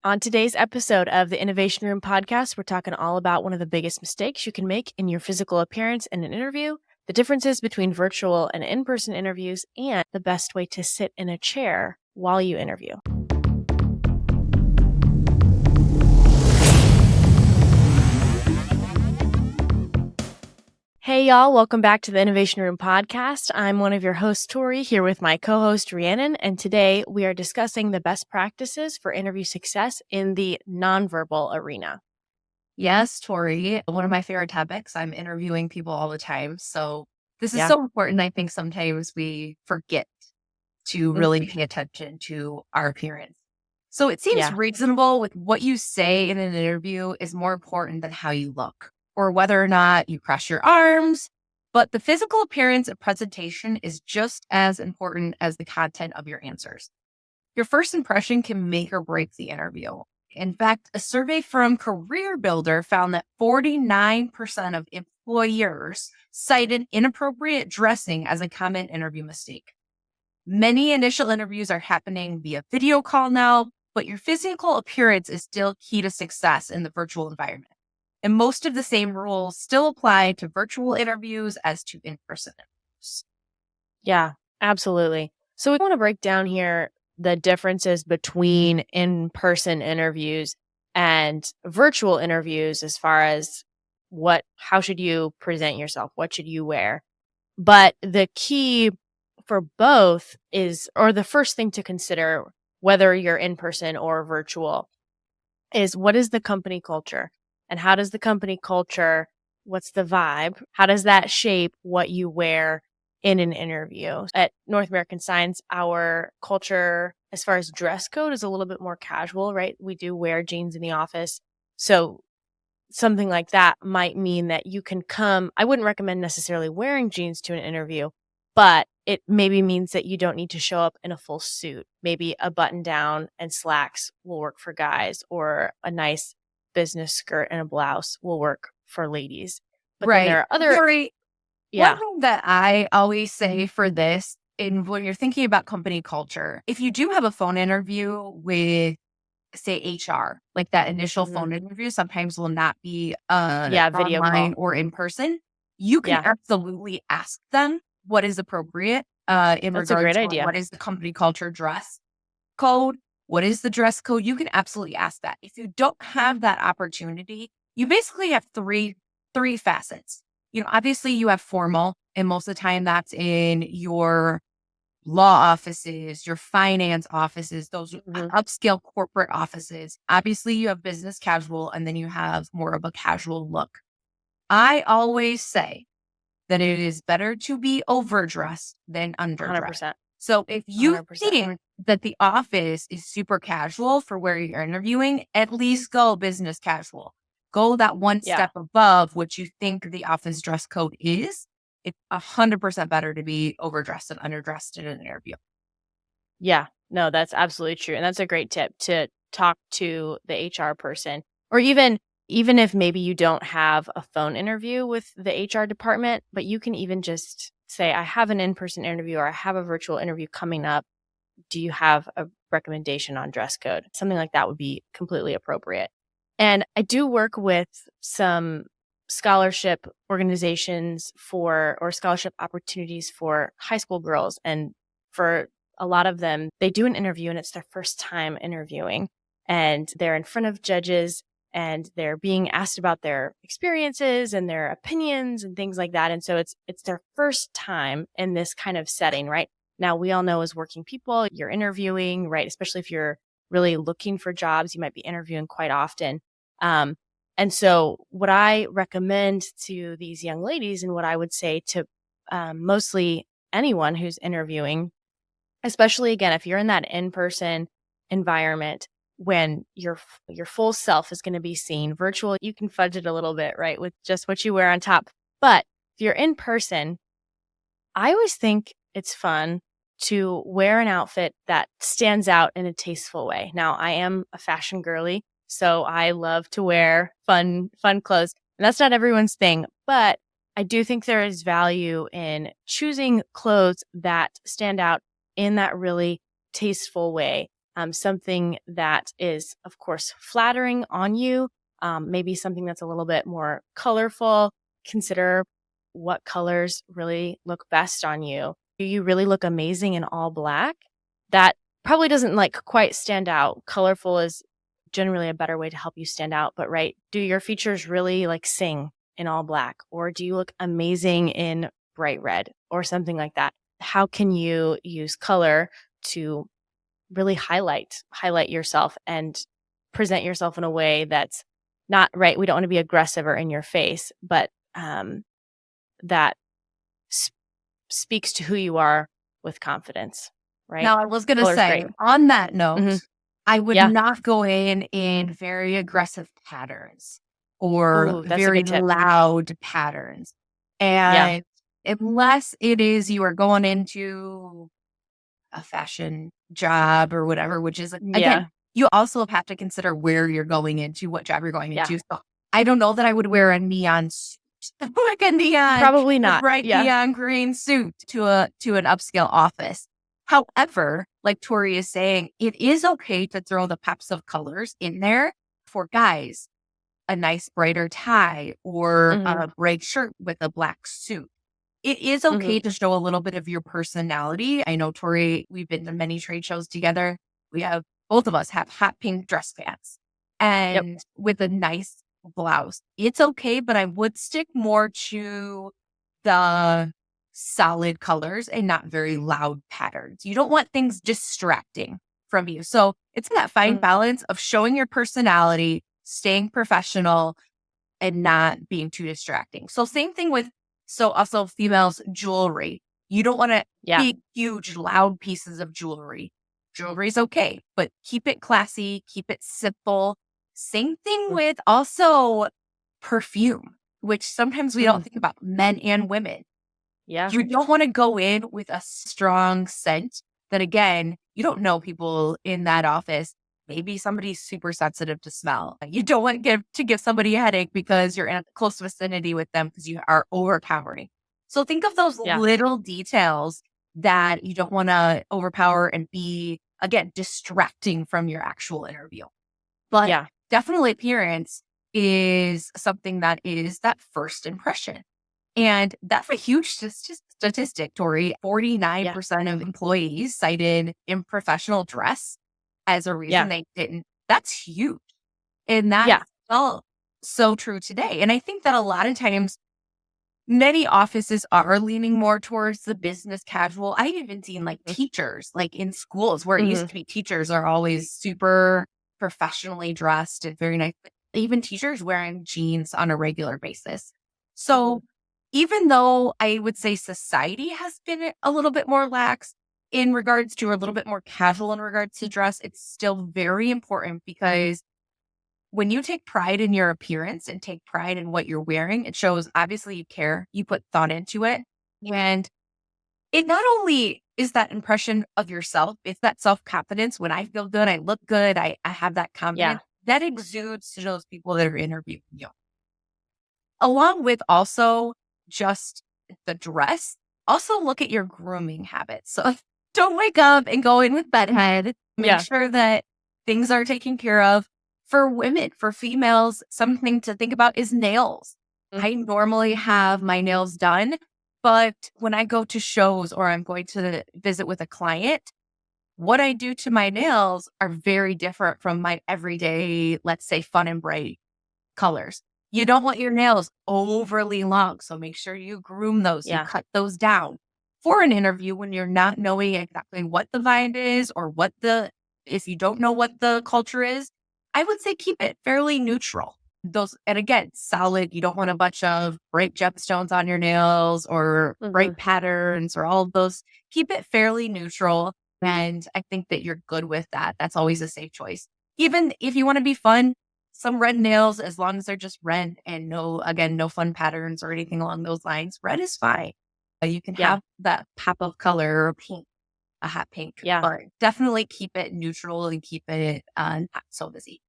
On today's episode of the Innovation Room podcast, we're talking all about one of the biggest mistakes you can make in your physical appearance in an interview, the differences between virtual and in-person interviews, and the best way to sit in a chair while you interview. Hey, y'all. Welcome back to the Innovation Room podcast. I'm one of your hosts, Tori, here with my co-host, Rhiannon. And today we are discussing the best practices for interview success in the nonverbal arena. Yes, Tori, one of my favorite topics. I'm interviewing people all the time. So this is so important. I think sometimes we forget to really pay attention to our appearance. So it seems reasonable with what you say in an interview is more important than how you look or whether or not you cross your arms. But the physical appearance of presentation is just as important as the content of your answers. Your first impression can make or break the interview. In fact, a survey from Career Builder found that 49% of employers cited inappropriate dressing as a common interview mistake. Many initial interviews are happening via video call now, but your physical appearance is still key to success in the virtual environment. And most of the same rules still apply to virtual interviews as to in-person interviews. Yeah, absolutely. So we want to break down here the differences between in-person interviews and virtual interviews as far as how should you present yourself? What should you wear? But the key for both or the first thing to consider, whether you're in person or virtual, is what is the company culture? And how does the company culture, what's the vibe? How does that shape what you wear in an interview? At North American Science, our culture, as far as dress code, is a little bit more casual, right? We do wear jeans in the office. So something like that might mean that you can come. I wouldn't recommend necessarily wearing jeans to an interview, but it maybe means that you don't need to show up in a full suit. Maybe a button down and slacks will work for guys, or a nice business skirt and a blouse will work for ladies. But then there are other... One thing that I always say for this, and when you're thinking about company culture, if you do have a phone interview with, say, HR, like that initial phone interview, sometimes will not be video online call or in person. You can absolutely ask them what is appropriate in That's a regards great to idea. what is the company culture dress code. What is the dress code? You can absolutely ask that. If you don't have that opportunity, you basically have three facets. Obviously you have formal, and most of the time that's in your law offices, your finance offices, those upscale corporate offices. Obviously you have business casual, and then you have more of a casual look. I always say that it is better to be overdressed than underdressed. 100%. So if you 100%. think that the office is super casual for where you're interviewing, at least go business casual. Go that one step above what you think the office dress code is. It's 100% better to be overdressed than underdressed in an interview. Yeah, no, that's absolutely true. And that's a great tip, to talk to the HR person, or even if maybe you don't have a phone interview with the HR department, but you can even just say, I have an in-person interview, or I have a virtual interview coming up. Do you have a recommendation on dress code? Something like that would be completely appropriate. And I do work with some scholarship organizations or scholarship opportunities for high school girls. And for a lot of them, they do an interview and it's their first time interviewing, and they're in front of judges and they're being asked about their experiences and their opinions and things like that. And so it's their first time in this kind of setting, right? Now, we all know as working people, you're interviewing, right? Especially if you're really looking for jobs, you might be interviewing quite often. And so what I recommend to these young ladies, and what I would say to mostly anyone who's interviewing, especially, again, if you're in that in-person environment, when your full self is going to be seen. Virtual, you can fudge it a little bit, right, with just what you wear on top. But if you're in person, I always think it's fun to wear an outfit that stands out in a tasteful way. Now, I am a fashion girly, so I love to wear fun clothes. And that's not everyone's thing, but I do think there is value in choosing clothes that stand out in that really tasteful way. something that is, of course, flattering on you, maybe something that's a little bit more colorful. Consider what colors really look best on you. Do you really look amazing in all black? That probably doesn't like quite stand out. Colorful is generally a better way to help you stand out, but right, do your features really like sing in all black, or do you look amazing in bright red or something like that? How can you use color to really highlight yourself and present yourself in a way that's not right? We don't want to be aggressive or in your face, but that s- speaks to who you are with confidence, right? Now, I was gonna Color's say, great. on that note, Hmm. I would Yeah. not go in very aggressive patterns or Ooh, that's a very good tip. loud patterns. Yeah. And unless it is you are going into a fashion job or whatever, which is again, Yeah. you also have to consider where you're going into, what job you're going Yeah. into. So I don't know that I would wear a neon suit, like Probably a not. bright Yeah. neon green suit to an upscale office. However, like Tori is saying, it is okay to throw the pops of colors in there for guys, a nice brighter tie or Mhm. a bright shirt with a black suit. It is Mhm. okay to show a little bit of your personality. I know, Tori, we've been to many trade shows together. We have, both of us have hot pink dress pants Yep. and with a nice blouse. It's okay, but I would stick more to the solid colors and not very loud patterns. You don't want things distracting from you. So it's that fine Mhm. balance of showing your personality, staying professional, and not being too distracting. So same thing with, so also females jewelry. You don't want to Yeah. big, huge, loud pieces of jewelry. Jewelry's okay, but keep it classy, keep it simple. Same thing Mm. with also perfume, which sometimes we don't Mhm. think about, men and women. Yeah. You don't want to go in with a strong scent that, again, you don't know people in that office. Maybe somebody's super sensitive to smell. You don't want to give somebody a headache because you're in a close vicinity with them because you are overpowering. So think of those Yeah. little details that you don't want to overpower and be, again, distracting from your actual interview. But Yeah. definitely appearance is something that is that first impression. And that's a huge statistic, Tori. Yeah. 49% of employees cited improfessional dress as a reason Yeah. they didn't. That's huge. And that's Yeah. all so true today. And I think that a lot of times, many offices are leaning more towards the business casual. I've even seen like Mm. teachers, like in schools where it used Mhm. to be teachers are always super professionally dressed and very nice. Even teachers wearing jeans on a regular basis. Mhm. So even though I would say society has been a little bit more lax in regards to, or a little bit more casual in regards to dress, it's still very important because when you take pride in your appearance and take pride in what you're wearing, it shows obviously you care, you put thought into it. And it not only is that impression of yourself, it's that self confidence. When I feel good, I look good, I have that Yeah. confidence that exudes to those people that are interviewing you. Along with also just the dress, also look at your grooming habits. So don't wake up and go in with bedhead. Make Yeah. sure that things are taken care of. For women, for females, something to think about is nails. Mm. I normally have my nails done, but when I go to shows or I'm going to visit with a client, what I do to my nails are very different from my everyday, let's say, fun and bright colors. You don't want your nails overly long, so make sure you groom those, you Yeah. cut those down for an interview when you're not knowing exactly what the vibe is or what the, if you don't know what the culture is, I would say keep it fairly neutral. Those, and again, solid. You don't want a bunch of bright gemstones on your nails or bright Mhm. patterns or all of those. Keep it fairly neutral. And I think that you're good with that. That's always a safe choice. Even if you want to be fun, some red nails, as long as they're just red and no, again, no fun patterns or anything along those lines, red is fine. You can Yeah. have that pop of color or pink, a hot pink, Yeah. but definitely keep it neutral and keep it not so busy.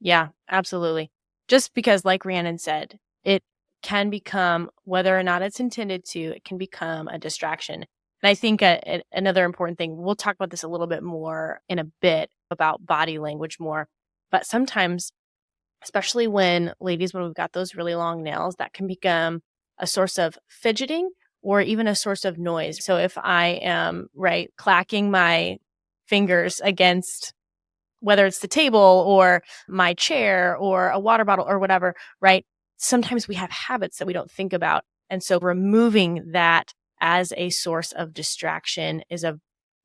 Yeah. Absolutely. Just because, like Rhiannon said, it can become, whether or not it's intended to, it can become a distraction. And I think another important thing, we'll talk about this a little bit more in a bit about body language more, but sometimes, especially when we've got those really long nails, that can become a source of fidgeting or even a source of noise. So if I am clacking my fingers against whether it's the table or my chair or a water bottle or whatever, right? Sometimes we have habits that we don't think about. And so removing that as a source of distraction is a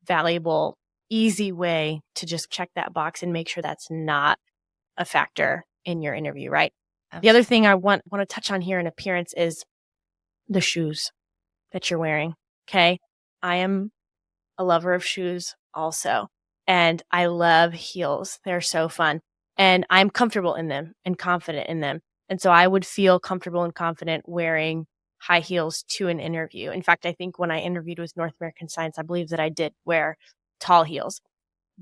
valuable, easy way to just check that box and make sure that's not a factor in your interview, right? The other thing I want to touch on here in appearance is the shoes that you're wearing. Okay. I am a lover of shoes also. And I love heels. They're so fun. And I'm comfortable in them and confident in them. And so I would feel comfortable and confident wearing high heels to an interview. In fact, I think when I interviewed with North American Science, I believe that I did wear tall heels.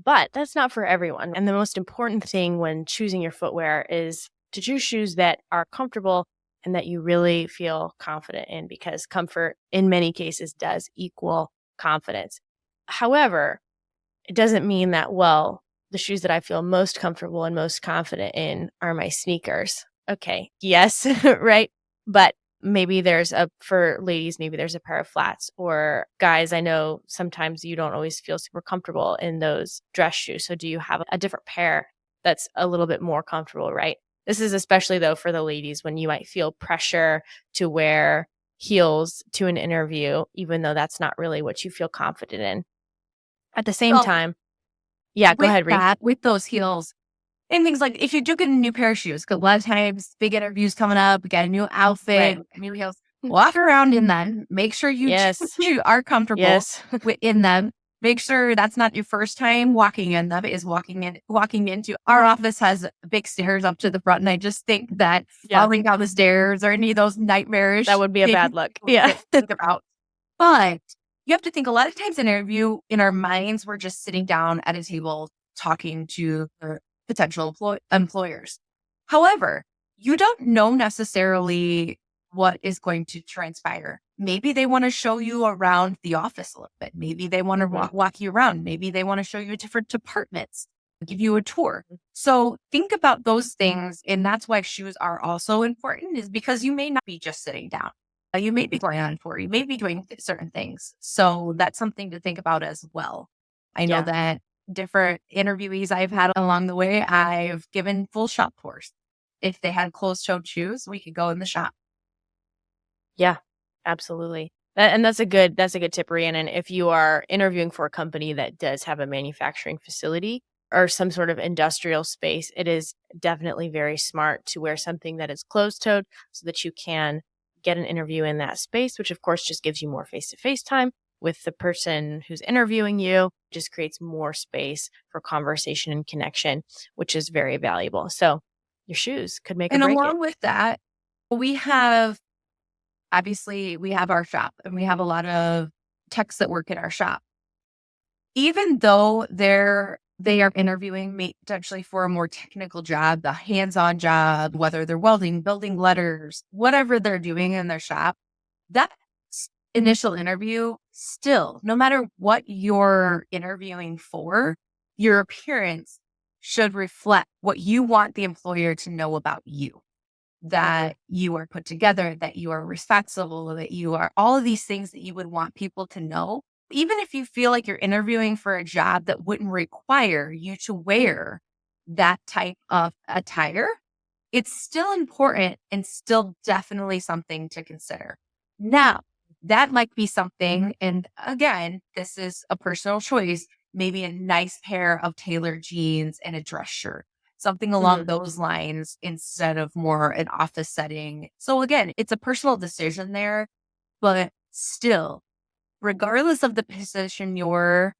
But that's not for everyone. And the most important thing when choosing your footwear is to choose shoes that are comfortable and that you really feel confident in, because comfort in many cases does equal confidence. However, it doesn't mean that, well, the shoes that I feel most comfortable and most confident in are my sneakers. Okay. Yes. Right. But maybe for ladies, maybe there's a pair of flats, or guys, I know sometimes you don't always feel super comfortable in those dress shoes. So do you have a different pair that's a little bit more comfortable, right? This is especially though for the ladies when you might feel pressure to wear heels to an interview, even though that's not really what you feel confident in. At the same So time, yeah, go with ahead, Ree. that, with those heels, and things like if you do get a new pair of shoes, because a lot of times big interviews coming up, we got a new outfit, Right. new heels, walk around in them. Make sure you, Yes. you are comfortable Yes. in them. Make sure that's not your first time walking in them. Is walking into our office has big stairs up to the front, and I just think that Yeah. falling down the stairs or any of those That nightmarish would be a things bad look. we Yeah. can't think about. But you have to think a lot of times in our minds, we're just sitting down at a table talking to the potential employers. However, you don't know necessarily what is going to transpire. Maybe they want to show you around the office a little bit. Maybe they want to Mhm. walk you around. Maybe they want to show you different departments, give you a tour. So think about those things. And that's why shoes are also important, is because you may not be just sitting down. You may be going on a tour. You may be doing certain things. So that's something to think about as well. I know Yeah. that different interviewees I've had along the way, I've given full shop tours. If they had closed-toed shoes, we could go in the shop. Yeah. Absolutely. That's a good tip, Rhiannon. If you are interviewing for a company that does have a manufacturing facility or some sort of industrial space, it is definitely very smart to wear something that is closed-toed so that you can get an interview in that space, which of course just gives you more face-to-face time with the person who's interviewing you, just creates more space for conversation and connection, which is very valuable. So your shoes could make or And break it. along with that, we have obviously we have our shop and we have a lot of techs that work in our shop. Even though they are interviewing me potentially for a more technical job, the hands-on job, whether they're welding, building letters, whatever they're doing in their shop, that initial interview, still, no matter what you're interviewing for, your appearance should reflect what you want the employer to know about you. That you are put together, that you are responsible, that you are all of these things that you would want people to know. Even if you feel like you're interviewing for a job that wouldn't require you to wear that type of attire, it's still important and still definitely something to consider. Now, that might be something, and again, this is a personal choice, maybe a nice pair of tailored jeans and a dress shirt, something along Mhm. those lines instead of more an office setting. So again, it's a personal decision there, but still, regardless of the position you're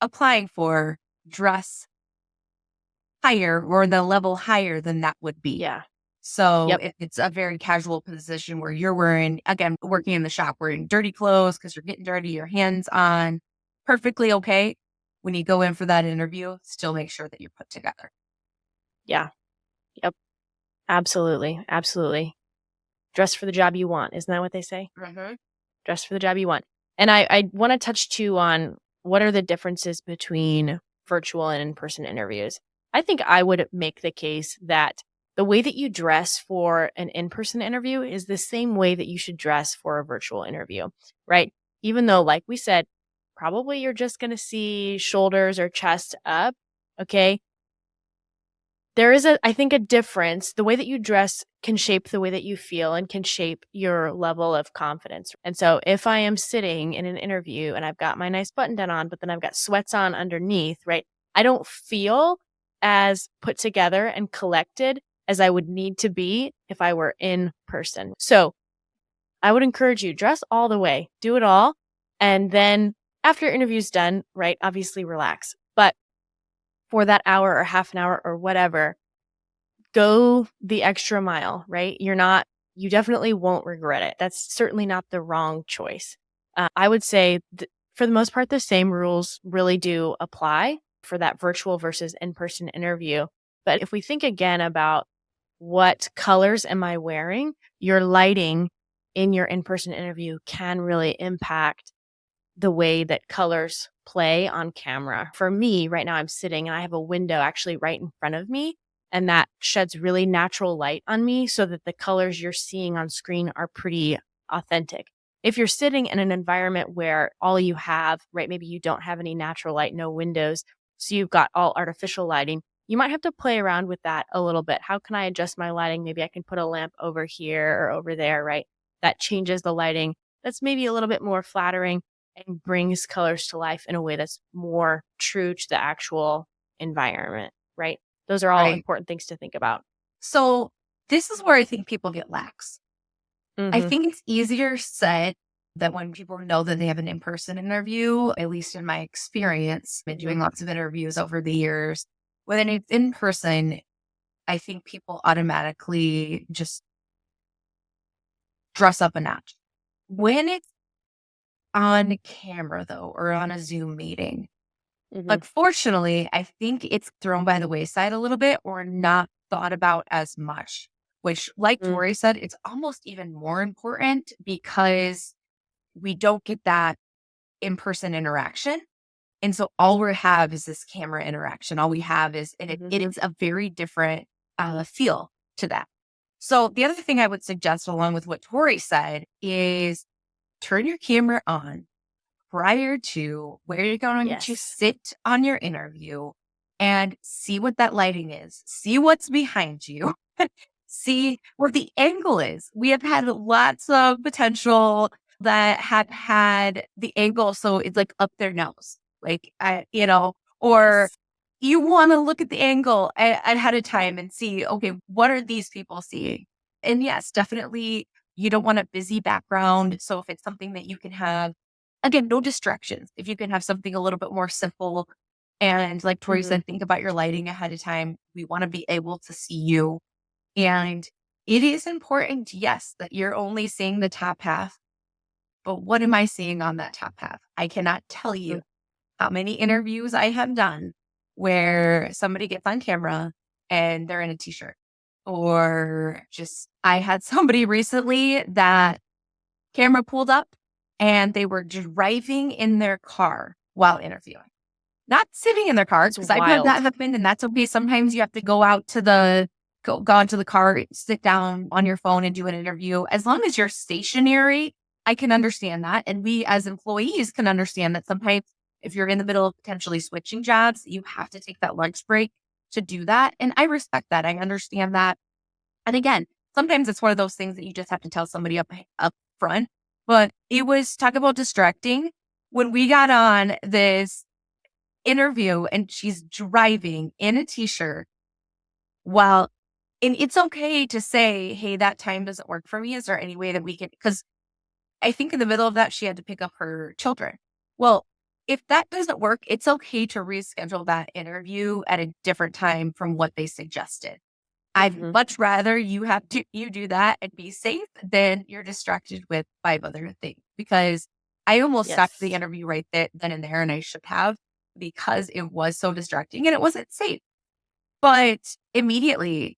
applying for, dress higher or the level higher than that would be. Yeah. So Yep. if it's a very casual position where you're wearing, again, working in the shop, wearing dirty clothes because you're getting dirty, your hands on, perfectly okay. When you go in for that interview, still make sure that you're put together. Yeah. Yep. Absolutely. Absolutely. Dress for the job you want. Isn't that what they say? Mm-hmm. Dress for the job you want. And I want to touch too on what are the differences between virtual and in-person interviews. I think I would make the case that the way that you dress for an in-person interview is the same way that you should dress for a virtual interview, right? Even though, like we said, probably you're just going to see shoulders or chest up. Okay. There is I think, a difference. The way that you dress can shape the way that you feel and can shape your level of confidence. And so if I am sitting in an interview and I've got my nice button down on, but then I've got sweats on underneath, right? I don't feel as put together and collected as I would need to be if I were in person. So I would encourage you, dress all the way, do it all. And then after your interview's done, right? Obviously relax. But for that hour or half an hour or whatever, go the extra mile, right? You definitely won't regret it. That's certainly not the wrong choice. I would say for the most part, the same rules really do apply for that virtual versus in-person interview. But if we think again about what colors am I wearing, your lighting in your in-person interview can really impact the way that colors play on camera. For me, right now I'm sitting and I have a window actually right in front of me, and that sheds really natural light on me so that the colors you're seeing on screen are pretty authentic. If you're sitting in an environment where all you have, right, maybe you don't have any natural light, no windows, so you've got all artificial lighting, you might have to play around with that a little bit. How can I adjust my lighting? Maybe I can put a lamp over here or over there, right? That changes the lighting. That's maybe a little bit more flattering and brings colors to life in a way that's more true to the actual environment, right? Those are all Right. important things to think about. So this is where I think people get lax. I Mhm. think it's easier said that when people know that they have an in-person interview, at least in my experience, been doing Mhm. lots of interviews over the years. When it's in person, I think people automatically just dress up a notch. When it's on camera, though, or on a Zoom meeting, Mhm. unfortunately, I think it's thrown by the wayside a little bit or not thought about as much, which, like Mm. Tori said, it's almost even more important because we don't get that in person interaction. And so all we have is this camera interaction. All we have is, and Mhm. it is a very different feel to that. So the other thing I would suggest, along with what Tori said, is turn your camera on prior to where you're going to Yes. sit on your interview and see what that lighting is. See what's behind you. See what the angle is. We have had lots of potential that have had the angle so it's like up their nose, like or Yes. you want to look at the angle ahead of time and see, okay, what are these people seeing? And yes, definitely, you don't want a busy background. So if it's something that you can have, again, no distractions. If you can have something a little bit more simple, and like Tori Mhm. said, think about your lighting ahead of time. We want to be able to see you, and it is important, yes, that you're only seeing the top half, but what am I seeing on that top half? I cannot tell Mhm. you how many interviews I have done where somebody gets on camera and they're in a t-shirt. Or just, I had somebody recently that camera pulled up and they were driving in their car while interviewing. Not sitting in their car, That's because I've had that wild. happen, and that's okay. Sometimes you have to go out to go out to the car, sit down on your phone and do an interview. As long as you're stationary, I can understand that. And we as employees can understand that sometimes if you're in the middle of potentially switching jobs, you have to take that lunch break to do that. And I respect that. I understand that. And again, sometimes it's one of those things that you just have to tell somebody up front. But it was talk about distracting. When we got on this interview and she's driving in a t-shirt while, and it's okay to say, hey, that time doesn't work for me. Is there any way that we can, because I think in the middle of that she had to pick up her children. Well, if that doesn't work, it's okay to reschedule that interview at a different time from what they suggested. I'd Mhm. much rather you do that and be safe than you're distracted with 5 other things, because I almost stopped the Yes. interview right then and there, and I should have, because it was so distracting and it wasn't safe. But immediately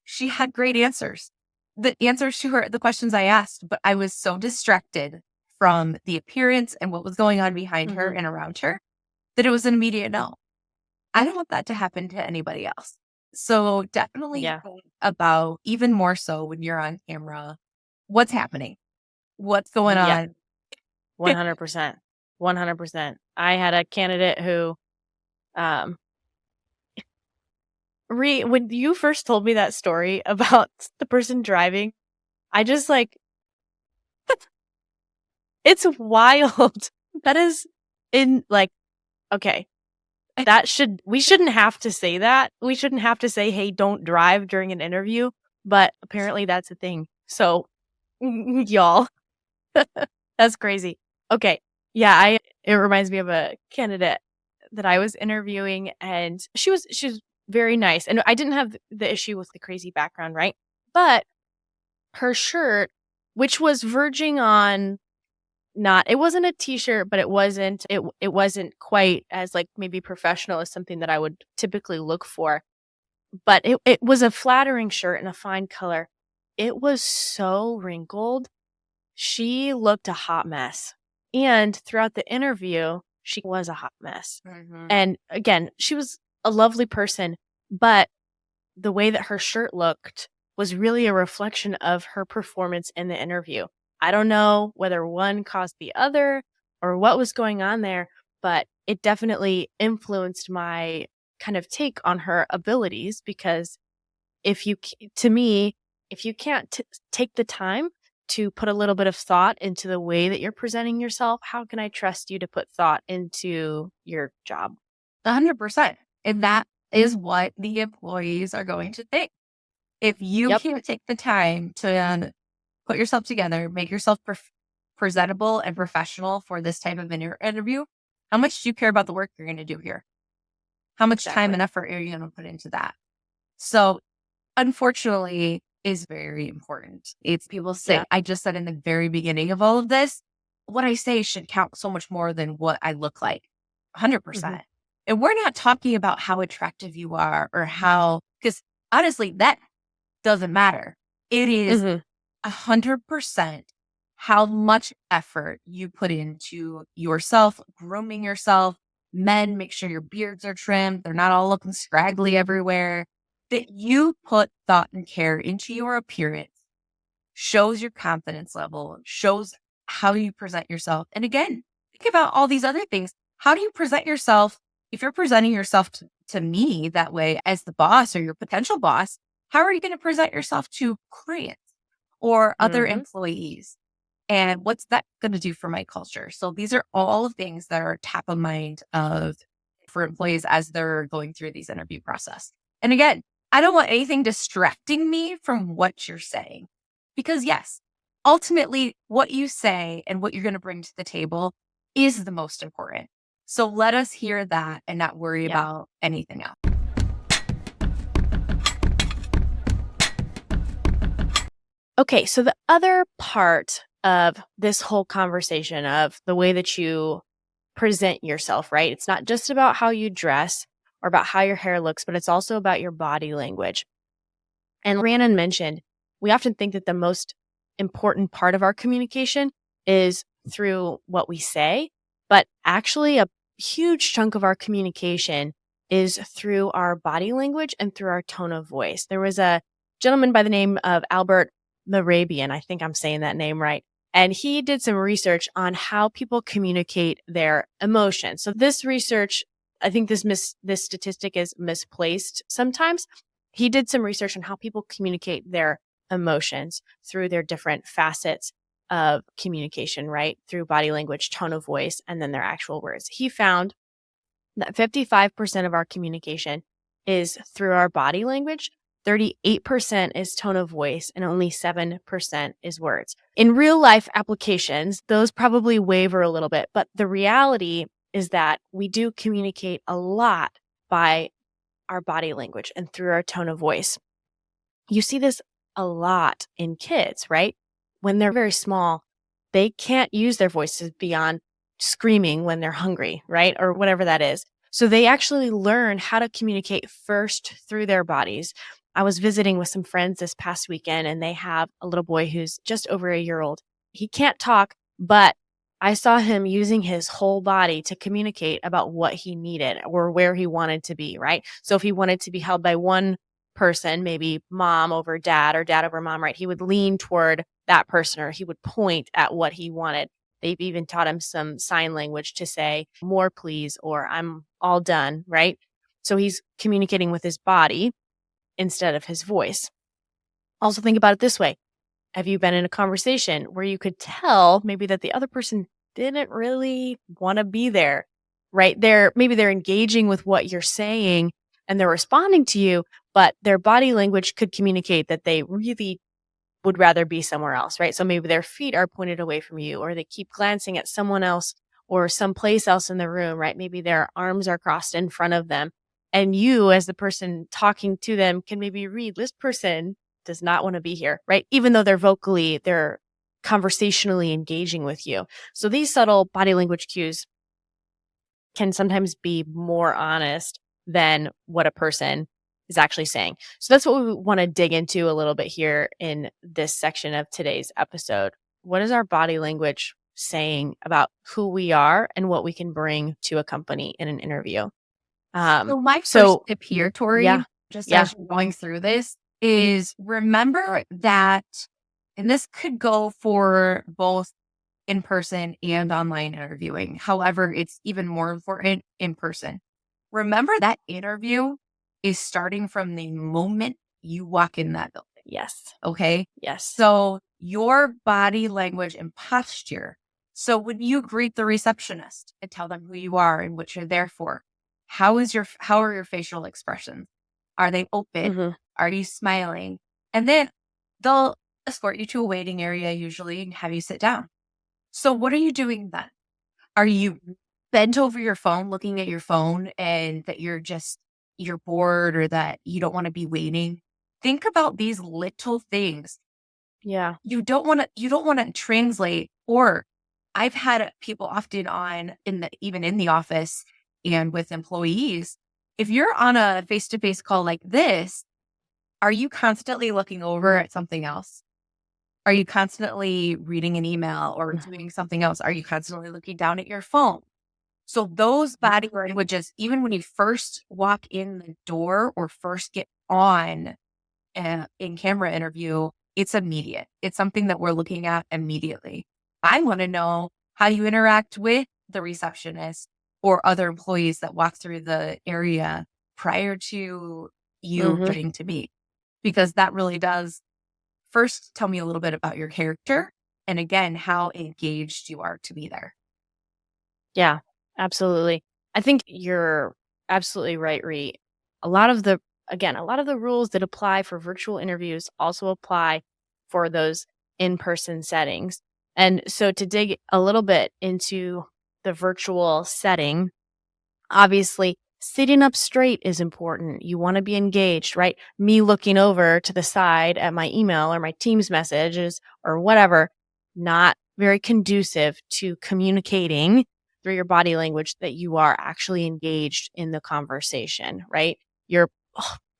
she had great answers. The answers to the questions I asked, but I was so distracted from the appearance and what was going on behind her and around her, that it was an immediate no. I don't want that to happen to anybody else. So definitely Yeah. think about, even more so when you're on camera, what's happening, what's going Yeah. on. 100%. 100%. I had a candidate who, um, when you first told me that story about the person driving, I just like, it's wild. That is in like, okay, we shouldn't have to say that. We shouldn't have to say, hey, don't drive during an interview, but apparently that's a thing. So, y'all, that's crazy. Okay. Yeah, it reminds me of a candidate that I was interviewing, and she was very nice. And I didn't have the issue with the crazy background, right? But her shirt, which was verging on not it wasn't a t-shirt, but it wasn't quite as like maybe professional as something that I would typically look for. But it was a flattering shirt and a fine color. It was so wrinkled. She looked a hot mess. And throughout the interview, she was a hot mess. And again, she was a lovely person, but the way that her shirt looked was really a reflection of her performance in the interview. I don't know whether one caused the other or what was going on there, but it definitely influenced my kind of take on her abilities, because to me, if you can't take the time to put a little bit of thought into the way that you're presenting yourself, how can I trust you to put thought into your job? 100%. And that is what the employees are going to think. If you Yep. can't take the time to put yourself together, make yourself presentable and professional for this type of interview, how much do you care about the work you're going to do here? How much time Exactly. and effort are you going to put into that? So, unfortunately, is very important. It's people say, Yeah. I just said in the very beginning of all of this, what I say should count so much more than what I look like. Hmm. 100%. And we're not talking about how attractive you are or how, because honestly, that doesn't matter. It is Hmm. 100% how much effort you put into yourself, grooming yourself. Men, make sure your beards are trimmed. They're not all looking scraggly everywhere. That you put thought and care into your appearance shows your confidence level, shows how you present yourself. And again, think about all these other things. How do you present yourself? If you're presenting yourself to me that way as the boss or your potential boss, how are you going to present yourself to clients or other Hmm. employees? And what's that going to do for my culture? So these are all things that are top of mind for employees as they're going through these interview process. And again, I don't want anything distracting me from what you're saying. Because yes, ultimately what you say and what you're going to bring to the table is the most important. So let us hear that and not worry Yeah. about anything else. Okay, so the other part of this whole conversation of the way that you present yourself, right? It's not just about how you dress or about how your hair looks, but it's also about your body language. And Rhiannon mentioned, we often think that the most important part of our communication is through what we say, but actually, a huge chunk of our communication is through our body language and through our tone of voice. There was a gentleman by the name of Albert Mehrabian, I think I'm saying that name right. And he did some research on how people communicate their emotions. So this research, I think this statistic is misplaced sometimes. He did some research on how people communicate their emotions through their different facets of communication, right? Through body language, tone of voice, and then their actual words. He found that 55% of our communication is through our body language, 38% is tone of voice, and only 7% is words. In real life applications, those probably waver a little bit, but the reality is that we do communicate a lot by our body language and through our tone of voice. You see this a lot in kids, right? When they're very small, they can't use their voices beyond screaming when they're hungry, right? Or whatever that is. So they actually learn how to communicate first through their bodies. I was visiting with some friends this past weekend, and they have a little boy who's just over a year old. He can't talk, but I saw him using his whole body to communicate about what he needed or where he wanted to be, right? So if he wanted to be held by one person, maybe mom over dad or dad over mom, right? He would lean toward that person or he would point at what he wanted. They've even taught him some sign language to say, more please, or I'm all done, right? So he's communicating with his body instead of his voice. Also, think about it this way. Have you been in a conversation where you could tell maybe that the other person didn't really want to be there, right? Maybe they're engaging with what you're saying and they're responding to you, but their body language could communicate that they really would rather be somewhere else, right? So maybe their feet are pointed away from you or they keep glancing at someone else or someplace else in the room, right? Maybe their arms are crossed in front of them. And you, as the person talking to them, can maybe read this person does not want to be here, right? Even though they're conversationally engaging with you. So these subtle body language cues can sometimes be more honest than what a person is actually saying. So that's what we want to dig into a little bit here in this section of today's episode. What is our body language saying about who we are and what we can bring to a company in an interview? So my first So tip here, Tori, yeah, just yeah, as you're going through this, is remember that, and this could go for both in person and online interviewing. However, it's even more important in person. Remember that interview is starting from the moment you walk in that building. yes, Okay. yes. So your body language and posture. So when you greet the receptionist and tell them who you are and what you're there for, how are your facial expressions? Are they open? Hmm. Are you smiling? And then they'll escort you to a waiting area usually and have you sit down. So what are you doing then? Are you bent over your phone, looking at your phone and that you're bored or that you don't want to be waiting? Think about these little things. Yeah. You don't want to translate, or I've had people often on even in the office and with employees. If you're on a face-to-face call like this, are you constantly looking over at something else? Are you constantly reading an email or doing something else? Are you constantly looking down at your phone? So those body languages, even when you first walk in the door or first get on in camera interview, it's immediate. It's something that we're looking at immediately. I want to know how you interact with the receptionist or other employees that walk through the area prior to you Hmm. getting to meet, because that really does first tell me a little bit about your character and again, how engaged you are to be there. Yeah, absolutely. I think you're absolutely right, Ree. A lot of the a lot of the rules that apply for virtual interviews also apply for those in-person settings. And so to dig a little bit into the virtual setting, obviously sitting up straight is important. You want to be engaged, right? Me looking over to the side at my email or my Teams messages or whatever, not very conducive to communicating through your body language that you are actually engaged in the conversation, right? You're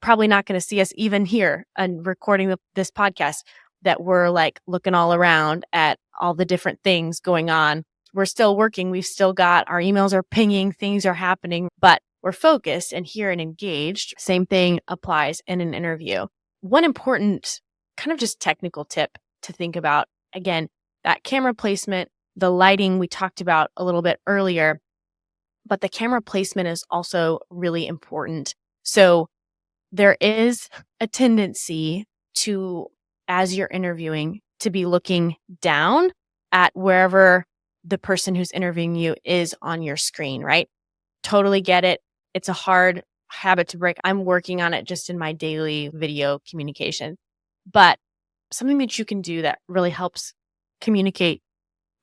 probably not going to see us even here and recording this podcast that we're like looking all around at all the different things going on. We're still working. We've still got our emails are pinging, things are happening, but we're focused and here and engaged. Same thing applies in an interview. One important kind of just technical tip to think about, again, that camera placement, the lighting we talked about a little bit earlier, but the camera placement is also really important. So there is a tendency to, as you're interviewing, to be looking down at wherever the person who's interviewing you is on your screen, right? Totally get it. It's a hard habit to break. I'm working on it just in my daily video communication. But something that you can do that really helps communicate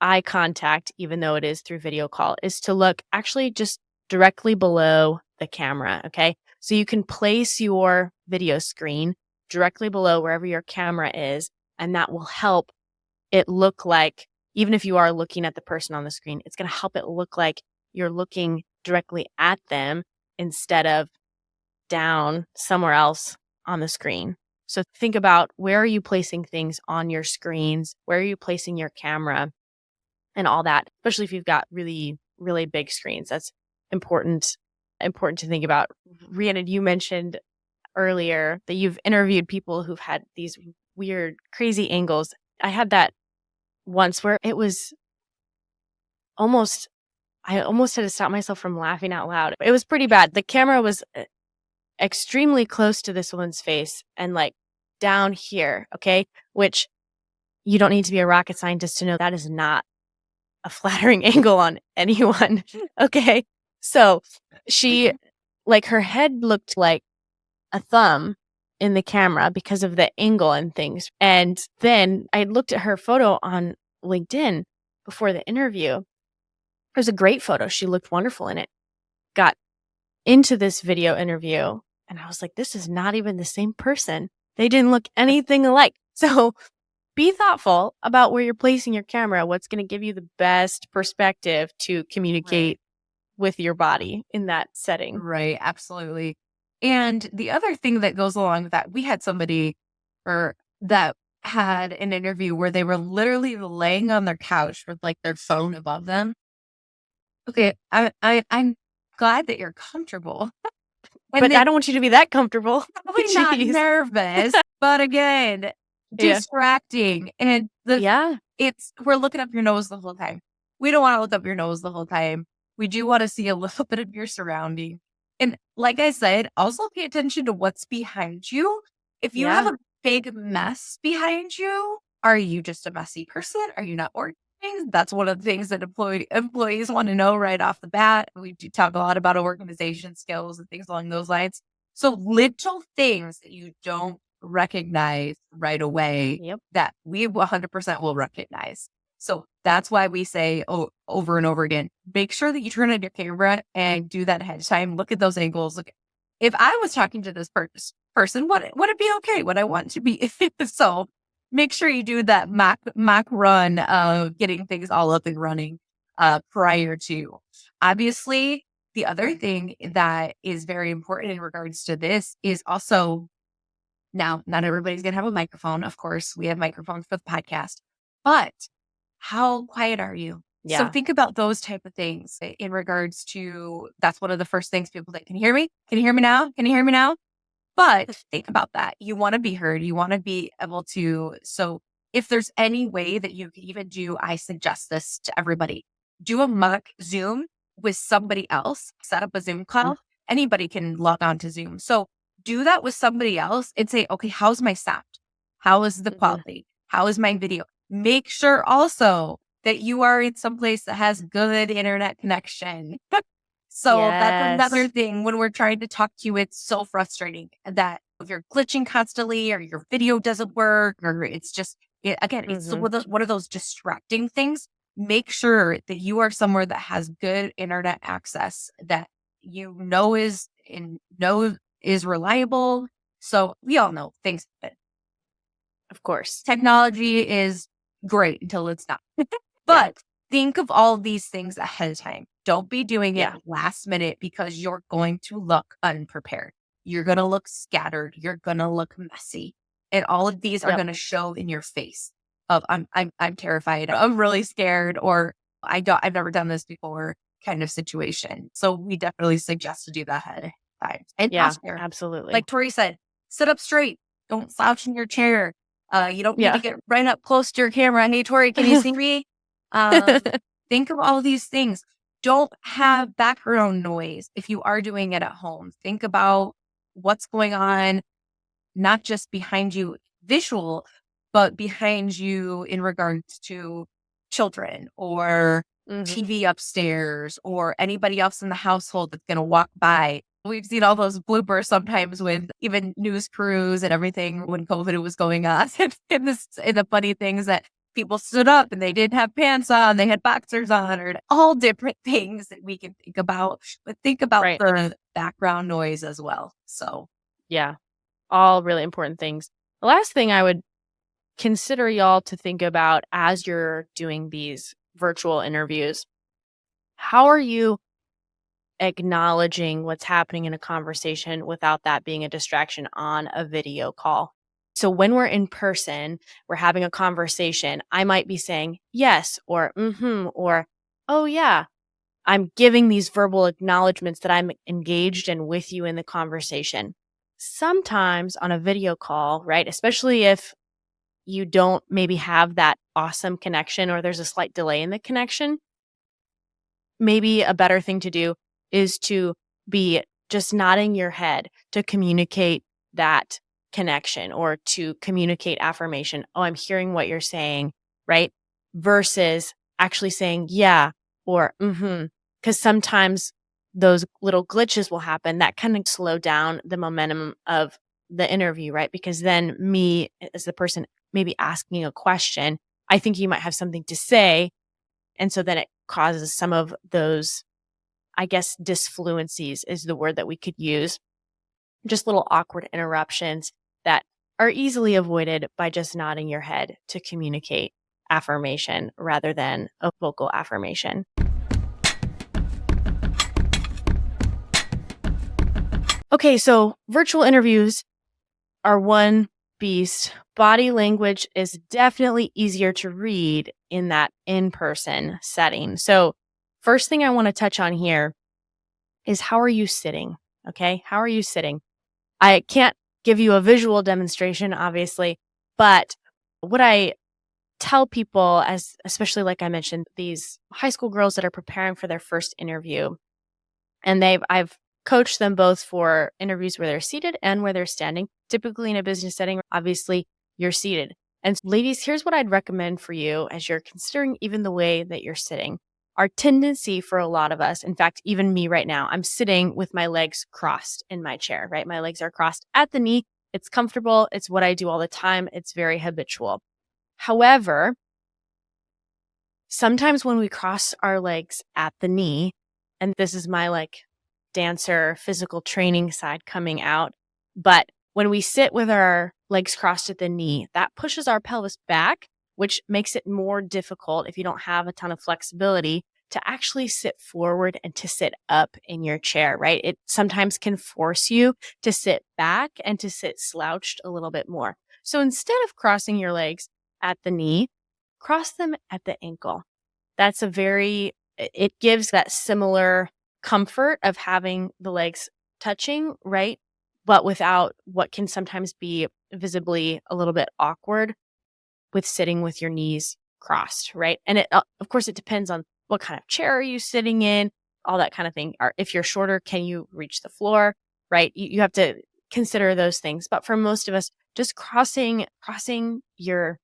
eye contact, even though it is through video call, is to look actually just directly below the camera. Okay. So you can place your video screen directly below wherever your camera is, and that will help it look like, even if you are looking at the person on the screen, it's going to help it look like you're looking directly at them instead of down somewhere else on the screen. So think about, where are you placing things on your screens? Where are you placing your camera? and all that, especially if you've got really, really big screens. That's important to think about. Rhiannon, you mentioned earlier that you've interviewed people who've had these weird, crazy angles. I had that once where it was almost I almost had to stop myself from laughing out loud. It was pretty bad. The camera was extremely close to this woman's face and like down here, okay? Which you don't need to be a rocket scientist to know that is not a flattering angle on anyone, okay? So she, like, her head looked like a thumb in the camera because of the angle and things. And then I looked at her photo on LinkedIn before the interview. It was a great photo. She looked wonderful in it. Got into this video interview and I was like, this is not even the same person. They didn't look anything alike. So be thoughtful about where you're placing your camera, what's going to give you the best perspective to communicate with your body in that setting. Right, absolutely. And the other thing that goes along with that, we had somebody that had an interview where they were literally laying on their couch with like their phone above them. Okay, I'm glad that you're comfortable. But I don't want you to be that comfortable. Probably not nervous, but again, distracting. And we're looking up your nose the whole time. We don't want to look up your nose the whole time. We do want to see a little bit of your surrounding. And like I said, also pay attention to what's behind you. If you have a big mess behind you, are you just a messy person? Are you not organized? That's one of the things that employees want to know right off the bat. We do talk a lot about organization skills and things along those lines. So little things that you don't recognize right away that we 100% will recognize. So that's why we say over and over again, make sure that you turn on your camera and do that ahead of time. Look at those angles. Look, if I was talking to this person, would it be okay? Would I want to be? So make sure you do that mock run of getting things all up and running prior to. Obviously, the other thing that is very important in regards to this is also, now, not everybody's going to have a microphone. Of course, we have microphones for the podcast, but how quiet are you? So think about those type of things in regards to, that's one of the first things people say, can you hear me? Can you hear me now? Can you hear me now? But think about that. You want to be heard. You want to be able to. So if there's any way that you can even do, I suggest this to everybody, do a mock Zoom with somebody else, set up a Zoom call. Anybody can log on to Zoom. So do that with somebody else and say, okay, how's my sound? How is the quality? How is my video? Make sure also that you are in some place that has good internet connection. So that's another thing when we're trying to talk to you. It's so frustrating that if you're glitching constantly or your video doesn't work or it's just, it's one of those distracting things. Make sure that you are somewhere that has good internet access that you know is reliable. So we all know things happen. Of course. Technology is great until it's not. But think of all these things ahead of time. Don't be doing it last minute because you're going to look unprepared. You're going to look scattered. You're going to look messy. And all of these are going to show in your face of I'm terrified. I'm really scared, or I've never done this before kind of situation. So we definitely suggest to do that ahead of time. And posture. Absolutely. Like Tori said, sit up straight. Don't slouch in your chair. You don't need to get right up close to your camera. Hey, Tori, can you see me? Think of all these things. Don't have background noise if you are doing it at home. Think about what's going on, not just behind you visual, but behind you in regards to children or TV upstairs or anybody else in the household that's going to walk by. We've seen all those bloopers sometimes with even news crews and everything when COVID was going on. and the funny things that people stood up and they didn't have pants on, they had boxers on, or all different things that we can think about. But think about the background noise as well. So, all really important things. The last thing I would consider y'all to think about as you're doing these virtual interviews, how are you acknowledging what's happening in a conversation without that being a distraction on a video call? So when we're in person, we're having a conversation, I might be saying yes or or oh yeah. I'm giving these verbal acknowledgments that I'm engaged and with you in the conversation. Sometimes on a video call, right? Especially if you don't maybe have that awesome connection or there's a slight delay in the connection, maybe a better thing to do is to be just nodding your head to communicate that connection or to communicate affirmation. Oh, I'm hearing what you're saying, right? Versus actually saying, yeah, or because sometimes those little glitches will happen that kind of slow down the momentum of the interview, right? Because then me as the person maybe asking a question, I think you might have something to say, and so then it causes some of those, I guess, disfluencies is the word that we could use. Just little awkward interruptions that are easily avoided by just nodding your head to communicate affirmation rather than a vocal affirmation. Okay, so virtual interviews are one beast. Body language is definitely easier to read in that in-person setting. So, first thing I want to touch on here is how are you sitting? Okay, how are you sitting? I can't give you a visual demonstration, obviously, but what I tell people, as especially like I mentioned, these high school girls that are preparing for their first interview, and I've coached them both for interviews where they're seated and where they're standing. Typically in a business setting, obviously you're seated. And ladies, here's what I'd recommend for you as you're considering even the way that you're sitting. Our tendency for a lot of us, in fact, even me right now, I'm sitting with my legs crossed in my chair, right? My legs are crossed at the knee. It's comfortable. It's what I do all the time. It's very habitual. However, sometimes when we cross our legs at the knee, and this is my like dancer physical training side coming out, but when we sit with our legs crossed at the knee, that pushes our pelvis back, which makes it more difficult if you don't have a ton of flexibility to actually sit forward and to sit up in your chair, right? It sometimes can force you to sit back and to sit slouched a little bit more. So instead of crossing your legs at the knee, cross them at the ankle. That's it gives that similar comfort of having the legs touching, right? But without what can sometimes be visibly a little bit awkward with sitting with your knees crossed, right? And of course, it depends on what kind of chair are you sitting in, all that kind of thing. Or if you're shorter, can you reach the floor, right? You have to consider those things. But for most of us, just crossing your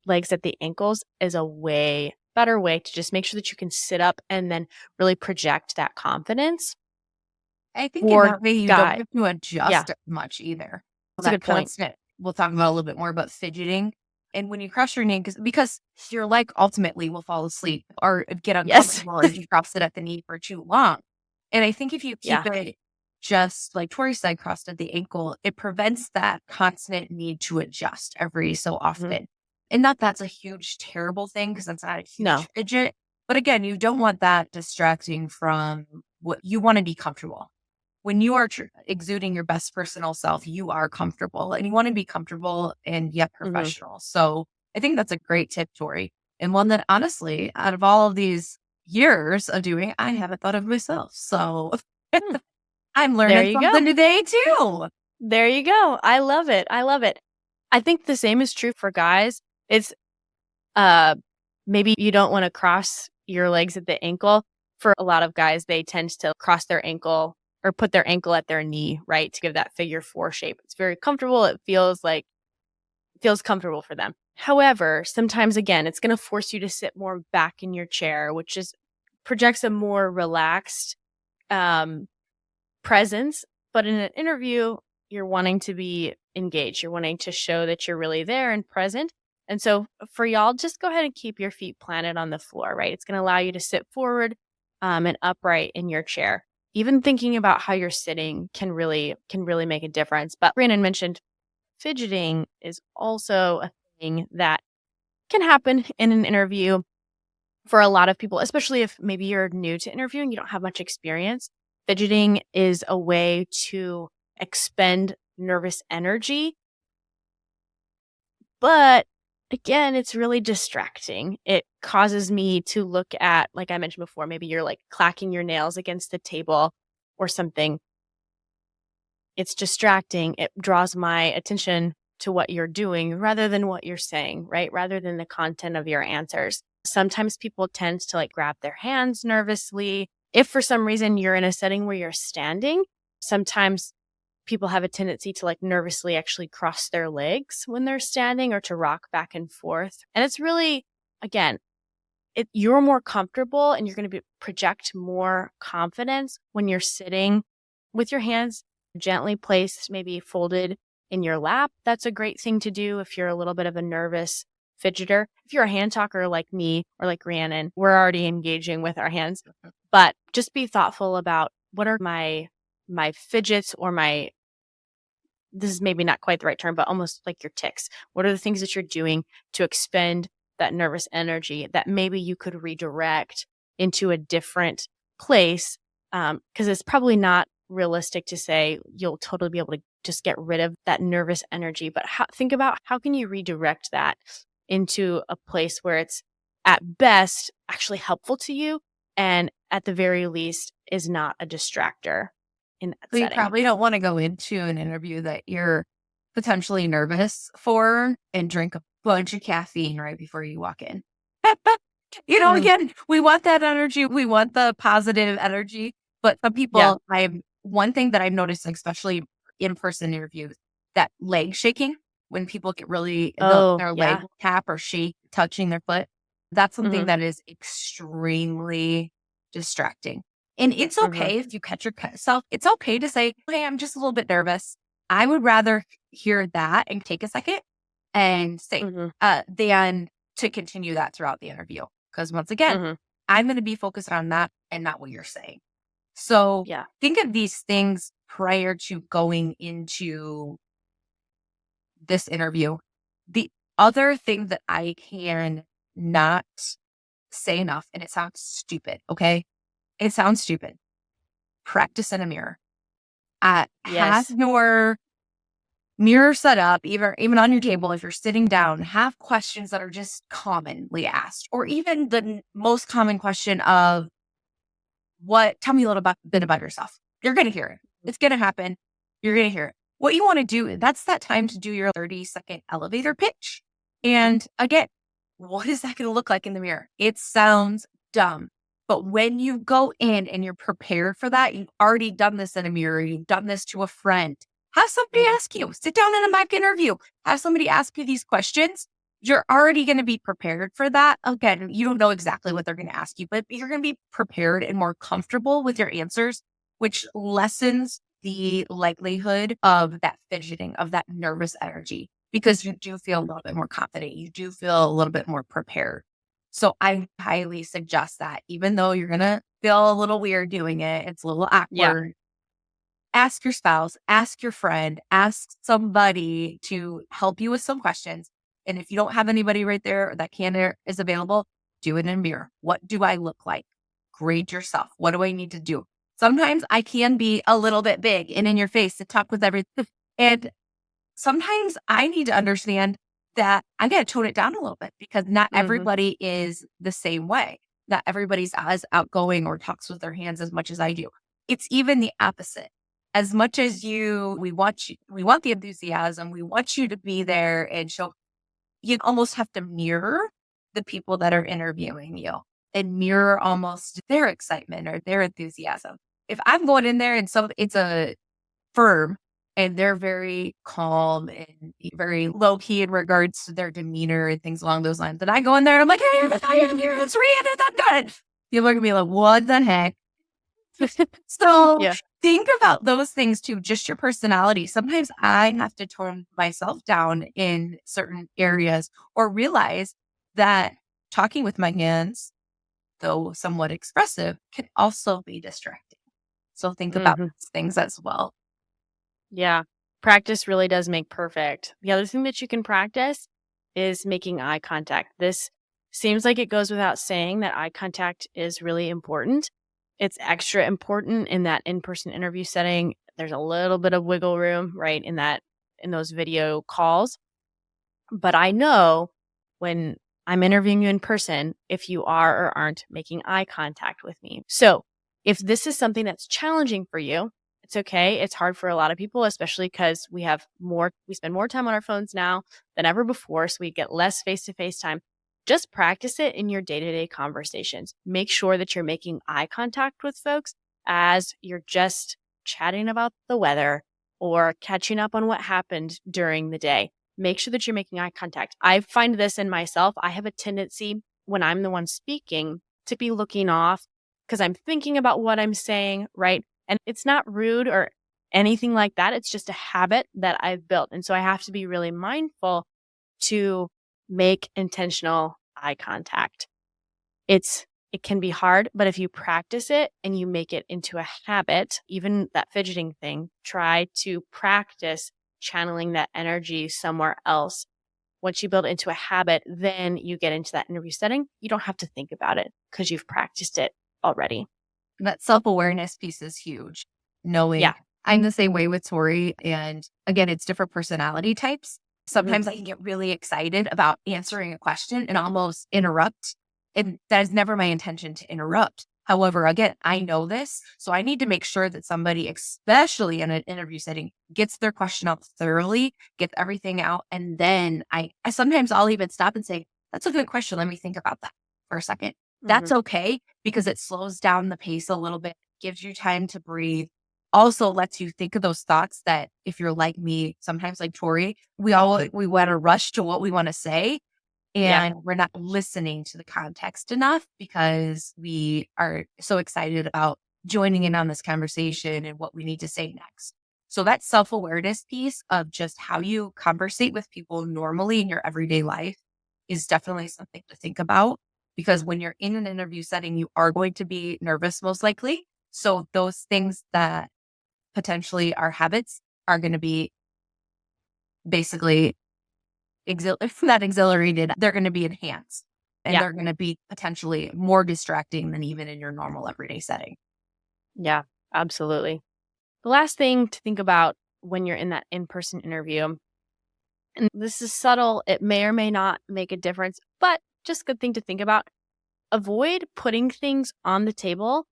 legs at the ankles is a way better way to just make sure that you can sit up and then really project that confidence I think in for that way, you don't guy. have to Yeah, adjust much either. that's a That good point. constant, we'll talk about a little bit more about fidgeting. And when you cross your knee, because your leg ultimately will fall asleep or get Yes. uncomfortable if you cross it at the knee for too long. And I think if you keep Yeah. it just like Tori said, crossed at the ankle, it prevents that constant need to adjust every so Mhm. often. And not that's a huge, terrible thing because that's not a huge No. fidget. But again, you don't want that distracting from what you want to be comfortable. When you are exuding your best personal self, you are comfortable and you want to be comfortable and yet Mhm. professional. So I think that's a great tip, Tori. And one that honestly, out of all of these years of doing, I haven't thought of myself. So Hmm. I'm There learning you something go. today too. There you go. I love it. I love it. I think the same is true for guys. It's uh maybe you don't want to cross your legs at the ankle. For a lot of guys, they tend to cross their ankle or put their ankle at their knee, right? To give that figure four shape. It's very comfortable. Feels comfortable for them. However, sometimes again, it's going to force you to sit more back in your chair, which is projects a more relaxed um presence, but in an interview, you're wanting to be engaged. You're wanting to show that you're really there and present. And so for y'all, just go ahead and keep your feet planted on the floor, right? It's going to allow you to sit forward and upright in your chair. Even thinking about how you're sitting can really make a difference. But Rhiannon mentioned fidgeting is also a thing that can happen in an interview for a lot of people, especially if maybe you're new to interviewing, you don't have much experience. Fidgeting is a way to expend nervous energy But again, it's really distracting. It causes me to look at, like I mentioned before, maybe you're like clacking your nails against the table or something. It's distracting. It draws my attention to what you're doing rather than what you're saying, right? Rather than the content of your answers. Sometimes people tend to like grab their hands nervously. If for some reason you're in a setting where you're standing, sometimes people have a tendency to like nervously actually cross their legs when they're standing or to rock back and forth. And it's really, again, you're more comfortable and you're going to project more confidence when you're sitting with your hands gently placed, maybe folded in your lap. That's a great thing to do if you're a little bit of a nervous fidgeter. If you're a hand talker like me or like Rhiannon, we're already engaging with our hands. But just be thoughtful about what are my fidgets or my, this is maybe not quite the right term, but almost like your tics. What are the things that you're doing to expend that nervous energy that maybe you could redirect into a different place? Because it's probably not realistic to say you'll totally be able to just get rid of that nervous energy. But think about how can you redirect that into a place where it's at best actually helpful to you and at the very least is not a distractor in that So you setting. probably don't want to go into an interview that you're potentially nervous for and drink a bunch of caffeine right before you walk in. Mm. Again, we want that energy. We want the positive energy. But some Yeah. people, one thing that I've noticed, especially in-person interviews, that leg shaking when people get really, Oh, their leg yeah. will tap or shake, touching their foot. That's something Mhm, that is extremely distracting. And it's mhm, okay if you catch yourself. It's okay to say, hey, I'm just a little bit nervous. I would rather hear that and take a second and say, mhm, than to continue that throughout the interview. Because once again, mhm. I'm going to be focused on that and not what you're saying. So Yeah. think of these things prior to going into this interview. The other thing that I can not say enough, and it sounds stupid, okay? It sounds stupid. Practice in a mirror. Have Yes. your mirror set up, even on your table. If you're sitting down, have questions that are just commonly asked, or even the most common question of tell me a little bit about yourself. You're going to hear it. It's going to happen. You're going to hear it. What you want to do, that's that time to do your 30-second elevator pitch. And again, what is that going to look like in the mirror? It sounds dumb. But when you go in and you're prepared for that, you've already done this in a mirror, you've done this to a friend. Have somebody ask you, sit down in a mock interview, have somebody ask you these questions. You're already going to be prepared for that. Again, you don't know exactly what they're going to ask you, but you're going to be prepared and more comfortable with your answers, which lessens the likelihood of that fidgeting, of that nervous energy, because you do feel a little bit more confident. You do feel a little bit more prepared. So I highly suggest that, even though you're going to feel a little weird doing it, it's a little Yeah. awkward. Ask your spouse, ask your friend, ask somebody to help you with some questions. And if you don't have anybody right there that is available, do it in a mirror. What do I look like? Grade yourself. What do I need to do? Sometimes I can be a little bit big and in your face to talk with everything. And sometimes I need to understand that I got to tone it down a little bit because not Mhm. everybody is the same way. Not everybody's as outgoing or talks with their hands as much as I do. It's even the opposite. As much as we want the enthusiasm, we want you to be there and show, you almost have to mirror the people that are interviewing you and mirror almost their excitement or their enthusiasm. If I'm going in there and it's a firm and they're very calm and very low key in regards to their demeanor and things along those lines. And I go in there and I'm like, hey, I'm here, it's Rhiannon, I'm done. People are gonna be like, what the heck? So Yeah. think about those things too, just your personality. Sometimes I have to tone myself down in certain areas or realize that talking with my hands, though somewhat expressive, can also be distracting. So think about Mhm. those things as well. Yeah. Practice really does make perfect. The other thing that you can practice is making eye contact. This seems like it goes without saying that eye contact is really important. It's extra important in that in-person interview setting. There's a little bit of wiggle room, right, in those video calls. But I know when I'm interviewing you in person if you are or aren't making eye contact with me. So if this is something that's challenging for you, it's okay. It's hard for a lot of people, especially because we spend more time on our phones now than ever before. So we get less face to face time. Just practice it in your day to day conversations. Make sure that you're making eye contact with folks as you're just chatting about the weather or catching up on what happened during the day. Make sure that you're making eye contact. I find this in myself. I have a tendency when I'm the one speaking to be looking off because I'm thinking about what I'm saying, right? And it's not rude or anything like that. It's just a habit that I've built. And so I have to be really mindful to make intentional eye contact. It can be hard, but if you practice it and you make it into a habit, even that fidgeting thing, try to practice channeling that energy somewhere else. Once you build it into a habit, then you get into that interview setting. You don't have to think about it because you've practiced it already. That self-awareness piece is huge. Knowing Yeah. I'm the same way with Tori. And again, it's different personality types. Mhm. Sometimes I can get really excited about answering a question and almost interrupt. And that is never my intention to interrupt. However, again, I know this. So I need to make sure that somebody, especially in an interview setting, gets their question out thoroughly, gets everything out. And then I sometimes I'll even stop and say, that's a good question. Let me think about that for a second. That's Mhm. okay because it slows down the pace a little bit, gives you time to breathe, also lets you think of those thoughts that if you're like me, sometimes like Tori, we want to rush to what we want to say Yeah. and we're not listening to the context enough because we are so excited about joining in on this conversation and what we need to say next. So that self-awareness piece of just how you conversate with people normally in your everyday life is definitely something to think about because when you're in an interview setting, you are going to be nervous most likely. So those things that potentially are habits are going to be basically if not exhilarated, they're going to be enhanced and Yeah. they're going to be potentially more distracting than even in your normal everyday setting. Yeah. Absolutely. The last thing to think about when you're in that in person interview, and this is subtle, it may or may not make a difference, but just a good thing to think about. Avoid putting things on the table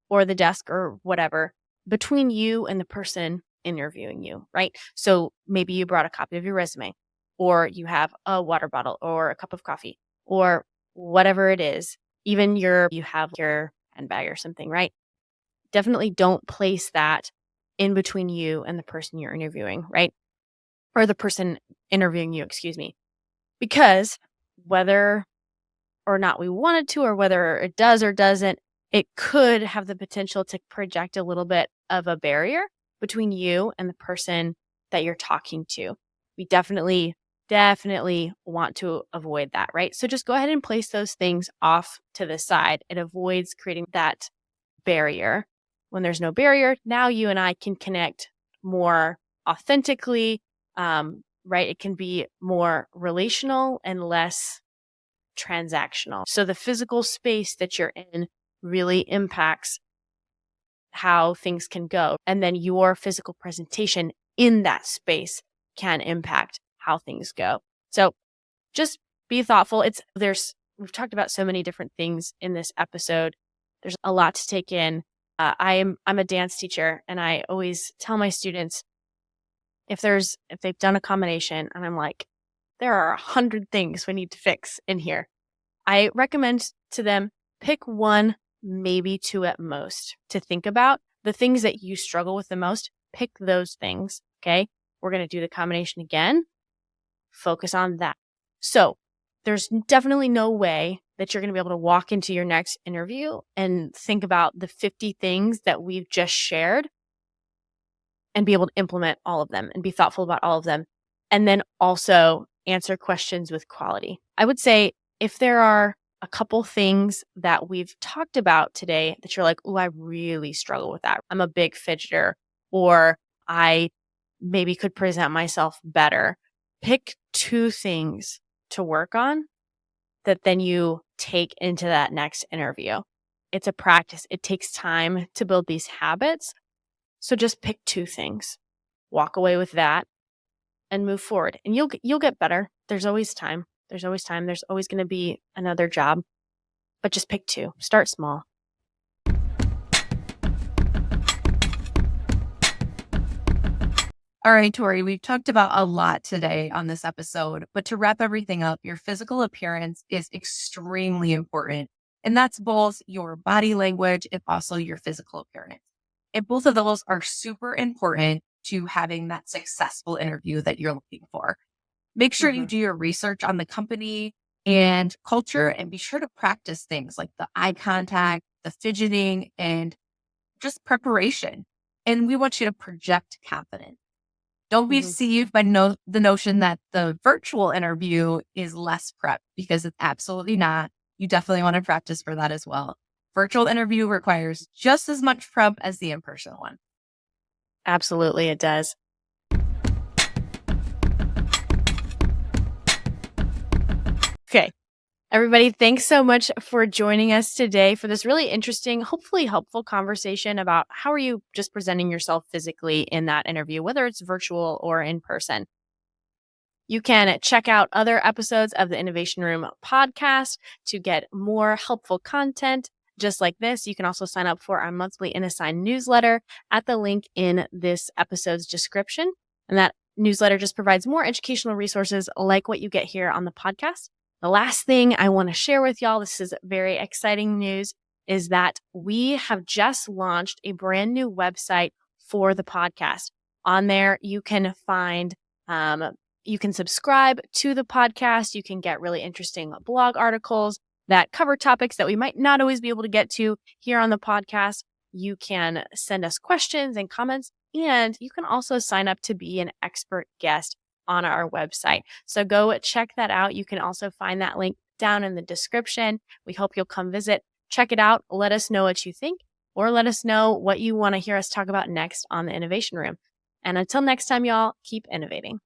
or the desk or whatever between you and the person interviewing you, right? So maybe you brought a copy of your resume, or you have a water bottle or a cup of coffee or whatever it is. Even you have your handbag or something, right? Definitely don't place that in between you and the person you're interviewing, right? Or the person interviewing you, excuse me. Because whether or not we wanted to, or whether it does or doesn't, it could have the potential to project a little bit of a barrier between you and the person that you're talking to. We definitely want to avoid that, right? So just go ahead and place those things off to the side. It avoids creating that barrier. When there's no barrier, now you and I can connect more authentically, right? It can be more relational and less transactional. So the physical space that you're in really impacts how things can go. And then your physical presentation in that space can impact how things go. So just be thoughtful. We've talked about so many different things in this episode. There's a lot to take in. I'm a dance teacher and I always tell my students if they've done a combination and I'm like, there are 100 things we need to fix in here. I recommend to them pick one, maybe two at most to think about. The things that you struggle with the most, pick those things. Okay. We're going to do the combination again. Focus on that. So there's definitely no way that you're going to be able to walk into your next interview and think about the 50 things that we've just shared and be able to implement all of them and be thoughtful about all of them. And then also answer questions with quality. I would say if there are a couple things that we've talked about today that you're like, oh, I really struggle with that. I'm a big fidgeter, or I maybe could present myself better. Pick two things to work on that then you take into that next interview. It's a practice. It takes time to build these habits. So just pick two things, walk away with that, and move forward. And you'll get better. There's always time. There's always time. There's always going to be another job, but just pick two. Start small. All right, Tori, we've talked about a lot today on this episode, but to wrap everything up, your physical appearance is extremely important. And that's both your body language and also your physical appearance. And both of those are super important to having that successful interview that you're looking for. Make sure you Mhm. do your research on the company and culture and be sure to practice things like the eye contact, the fidgeting, and just preparation. And we want you to project confidence. Don't be Mhm. deceived by the notion that the virtual interview is less prep because it's absolutely not. You definitely want to practice for that as well. Virtual interview requires just as much prep as the in-person one. Absolutely, it does. Okay. Everybody, thanks so much for joining us today for this really interesting, hopefully helpful conversation about how are you just presenting yourself physically in that interview, whether it's virtual or in person. You can check out other episodes of the Innovation Room podcast to get more helpful content just like this. You can also sign up for our monthly InAssign newsletter at the link in this episode's description. And that newsletter just provides more educational resources like what you get here on the podcast. The last thing I want to share with y'all, this is very exciting news, is that we have just launched a brand new website for the podcast. On there, you can find you can subscribe to the podcast. You can get really interesting blog articles that cover topics that we might not always be able to get to here on the podcast. You can send us questions and comments, and you can also sign up to be an expert guest on our website. So go check that out. You can also find that link down in the description. We hope you'll come visit, check it out, let us know what you think, or let us know what you want to hear us talk about next on the Innovation Room. And until next time, y'all, keep innovating.